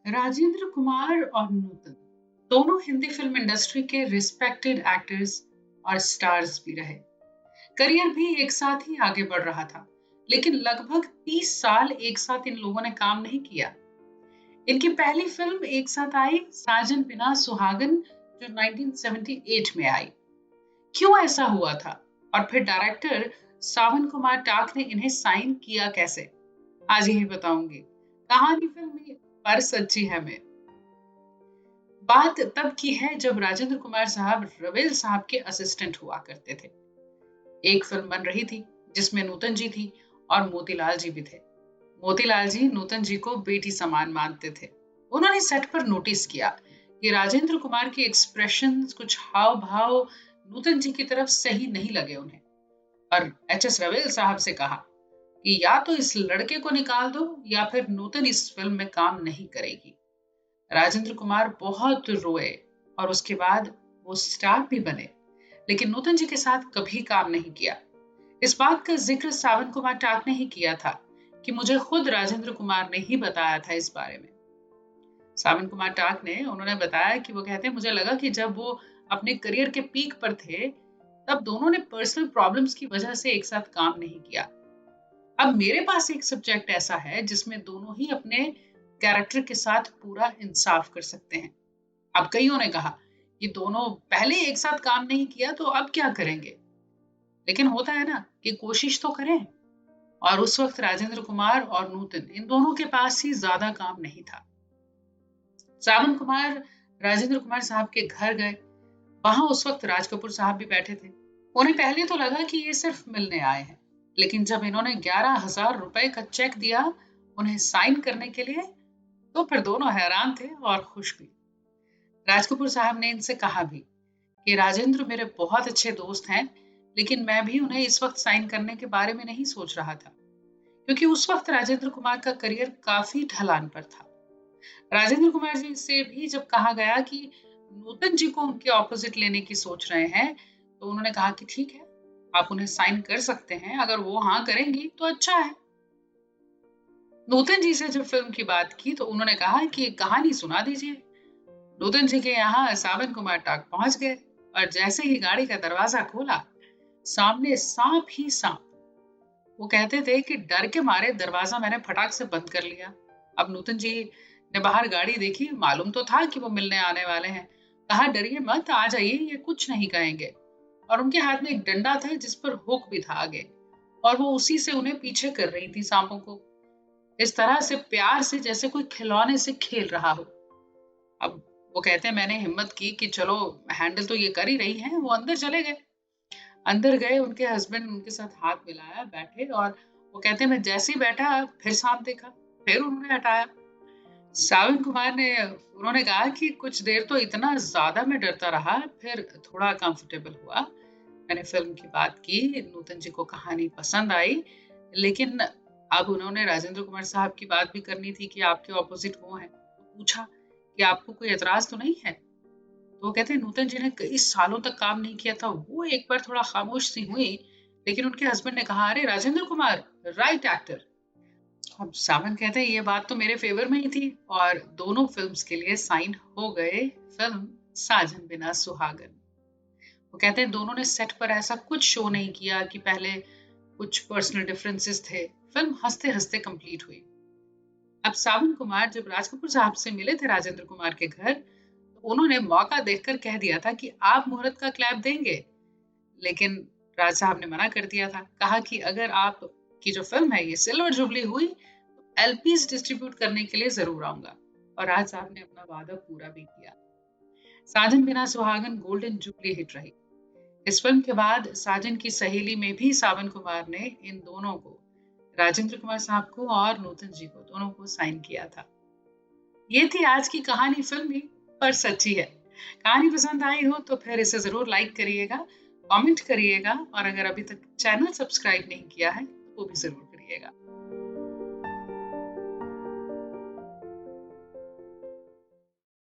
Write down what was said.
राजेंद्र कुमार और नूतन दोनों Hindi film industry के रिस्पेक्टेड एक्टर्स और स्टार्स भी रहे। करियर भी एक साथ ही आगे बढ़ रहा था, लेकिन लगभग 30 साल एक साथ इन लोगों ने काम नहीं किया। इनकी पहली फिल्म एक साथ आई साजन बिना सुहागन, जो 1978 में आई। क्यों ऐसा हुआ था और फिर डायरेक्टर सावन कुमार टाक ने इन्हें साइन किया कैसे, आज यही बताऊंगी। कहानी फिल्म में पर सच्ची है में बात तब की है जब राजेंद्र कुमार साहब रवेल साहब के असिस्टेंट हुआ करते थे। एक फिल्म बन रही थी जिसमें नूतन जी थी और मोतीलाल जी भी थे। मोतीलाल जी नूतन जी को बेटी समान मानते थे। उन्होंने सेट पर नोटिस किया कि राजेंद्र कुमार के एक्सप्रेशंस, कुछ हाव भाव नूतन जी की तरफ सही नहीं लगे उन्हें, और एच.एस. रवेल साहब से कहा कि या तो इस लड़के को निकाल दो या फिर नूतन इस फिल्म में काम नहीं करेगी। राजेंद्र कुमार बहुत रोए और उसके बाद वो स्टार भी बने, लेकिन नूतन जी के साथ कभी काम नहीं किया। इस बात का जिक्र सावन कुमार टाक ने ही किया था कि मुझे खुद राजेंद्र कुमार ने ही बताया था इस बारे में। सावन कुमार टाक ने उन्होंने बताया कि वो कहते हैं, मुझे लगा कि जब वो अपने करियर के पीक पर थे तब दोनों ने पर्सनल प्रॉब्लम्स की वजह से एक साथ काम नहीं किया। अब मेरे पास एक सब्जेक्ट ऐसा है जिसमें दोनों ही अपने कैरेक्टर के साथ पूरा इंसाफ कर सकते हैं। अब कईयों ने कहा कि दोनों पहले एक साथ काम नहीं किया तो अब क्या करेंगे, लेकिन होता है ना कि कोशिश तो करें। और उस वक्त राजेंद्र कुमार और नूतन इन दोनों के पास ही ज्यादा काम नहीं था। सावन कुमार राजेंद्र कुमार साहब के घर गए। वहां उस वक्त राज कपूर साहब भी बैठे थे। उन्हें पहले तो लगा कि ये सिर्फ मिलने आए हैं, लेकिन जब इन्होंने 11,000 रुपए का चेक दिया उन्हें साइन करने के लिए, तो फिर दोनों हैरान थे और खुश भी। राज कपूर साहब ने इनसे कहा भी कि राजेंद्र मेरे बहुत अच्छे दोस्त हैं, लेकिन मैं भी उन्हें इस वक्त साइन करने के बारे में नहीं सोच रहा था, क्योंकि उस वक्त राजेंद्र कुमार का करियर काफी ढलान पर था। राजेंद्र कुमार जी से भी जब कहा गया कि नूतन जी को उनके ऑपोजिट लेने की सोच रहे हैं, तो उन्होंने कहा कि ठीक है, आप उन्हें साइन कर सकते हैं, अगर वो हाँ करेंगी तो अच्छा है। नूतन जी से जब फिल्म की बात की तो उन्होंने कहा कि कहानी सुना दीजिए। नूतन जी के यहाँ सावन कुमार टाक पहुंच गए और जैसे ही गाड़ी का दरवाजा खोला, सामने सांप ही सांप। वो कहते थे कि डर के मारे दरवाजा मैंने फटाक से बंद कर लिया। अब नूतन जी ने बाहर गाड़ी देखी, मालूम तो था कि वो मिलने आने वाले हैं। कहा डरिए मत, आ जाइए, ये कुछ नहीं कहेंगे। और उनके हाथ में एक डंडा था जिस पर हुक भी था आगे, और वो उसी से उन्हें पीछे कर रही थी सांपों को, इस तरह से प्यार से जैसे कोई खिलौने से खेल रहा हो। अब वो कहते हैं मैंने हिम्मत की कि चलो हैंडल तो ये कर ही रही है। वो अंदर चले गए। अंदर गए, उनके हस्बैंड उनके साथ हाथ मिलाया, बैठे, और वो कहते हैं मैं जैसे ही बैठा फिर सांप देखा, फिर उन्होंने हटाया। सावन कुमार ने उन्होंने कहा कि कुछ देर तो इतना ज्यादा मैं डरता रहा, फिर थोड़ा कंफर्टेबल हुआ। मैंने फिल्म की बात की, नूतन जी को कहानी पसंद आई, लेकिन अब उन्होंने राजेंद्र कुमार साहब की बात भी करनी थी कि आपके ऑपोजिट वो हैं। तो पूछा कि आपको कोई एतराज तो नहीं है। तो वो कहते हैं नूतन जी ने कई सालों तक काम नहीं किया था, वो एक बार थोड़ा खामोश सी हुई, लेकिन उनके हस्बैंड ने कहा अरे राजेंद्र कुमार राइट एक्टर। अब सावन कहते हैं ये बात तो मेरे फेवर में ही थी, और दोनों फिल्म्स के लिए साइन हो गए। फिल्म साजन बिना सुहागन। वो कहते हैं दोनों ने सेट पर ऐसा कुछ शो नहीं किया कि पहले कुछ पर्सनल डिफरेंसेस थे। फिल्म हंसते हंसते कंप्लीट हुई। अब सावन कुमार जब राज कपूर साहब से मिले थे राजेंद्र कुमार के घर, तो उन्होंने मौका देखकर कह दिया था कि आप मुहूर्त का क्लैप देंगे, लेकिन राज साहब ने मना कर दिया था। कहा कि अगर आप की जो फिल्म है ये सिल्वर जुबली हुई तो एलपीज डिस्ट्रीब्यूट करने के लिए जरूर आऊंगा, और राज साहब ने अपना वादा पूरा भी किया। साजन बिना सुहागन गोल्डन जुबली हिट रही। इस फिल्म के बाद साजन की सहेली में भी सावन कुमार ने इन दोनों को, राजेंद्र कुमार साहब को और नूतन जी को, दोनों को साइन किया था। ये थी आज की कहानी फिल्मी पर सच्ची है। कहानी पसंद आई हो तो फिर इसे जरूर लाइक करिएगा, कमेंट करिएगा, और अगर अभी तक चैनल सब्सक्राइब नहीं किया है तो वो भी जरूर